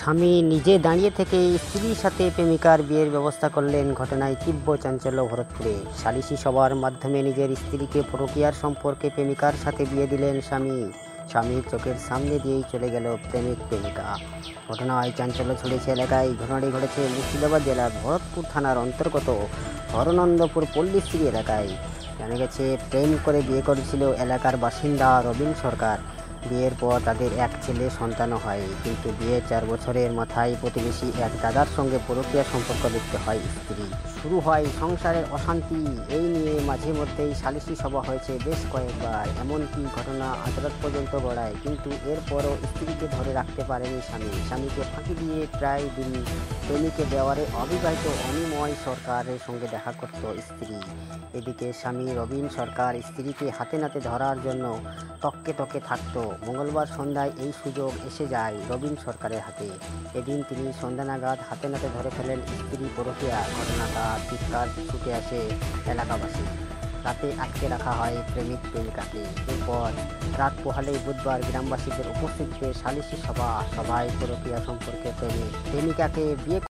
স্বামী নিজে দাঁড়িয়ে থেকে স্ত্রীর সাথে প্রেমিকার বিয়ের ব্যবস্থা করলেন। ঘটনায় তীব্র চাঞ্চল্য ভরতপুরে। সালিশি সভার মাধ্যমে নিজের স্ত্রীকে পরকীয়ার সম্পর্কে প্রেমিকার সাথে বিয়ে দিলেন স্বামী। স্বামীর চোখের সামনে দিয়েই চলে গেল প্রেমিক প্রেমিকা। ঘটনায় চাঞ্চল্য ছড়িয়েছে এলাকায়। ঘটনাটি ঘটেছে মুর্শিদাবাদ জেলার ভরতপুর থানার অন্তর্গত হরনন্দপুর পল্লীশ্রী এলাকায়। জানা গেছে, প্রেম করে বিয়ে করেছিল এলাকার বাসিন্দা রবিন সরকার। বিয়ের পর তাদের এক ছেলে সন্তানও হয়, কিন্তু বিয়ের 4 বছরের মাথায় প্রতিবেশী এক দাদার সঙ্গে পরকীয়া সম্পর্ক লিপ্ত হয় স্ত্রী। শুরু হয় সংসারের অশান্তি। এই নিয়ে মাঝে মধ্যেই সালিশি সভা হয়েছে বেশ কয়েকবার। এমনকি ঘটনা আদালত পর্যন্ত গড়ায়, কিন্তু এরপরও স্ত্রীকে ধরে রাখতে পারেনি স্বামী। স্বামীকে ফাঁকি দিয়ে প্রায় দিন প্রেমিকে দেওয়ারে অবিবাহিত অনিময় সরকারের সঙ্গে দেখা করত স্ত্রী। এদিকে স্বামী রবিন সরকার স্ত্রীকে হাতে নাতে ধরার জন্য তককে থাকতো। মঙ্গলবার সন্ধ্যায় এই সুযোগ এসে যায় রবিন সরকারের হাতে। এদিন তিনি সন্ধ্যা নাগাদ হাতে নাতে ধরে ফেলেন স্ত্রী পরকীয়া। ঘটনাটা চিৎকার ছুটে আসে এলাকাবাসী। রাতে আটকে রাখা হয় প্রেমিক প্রেমিকাকে। এরপর রাত পোহালেই বুধবার গ্রামবাসীদের উপস্থিতিতে সালিশি সভায় পরকীয়া সম্পর্কে প্রেমিকাকে বিয়ে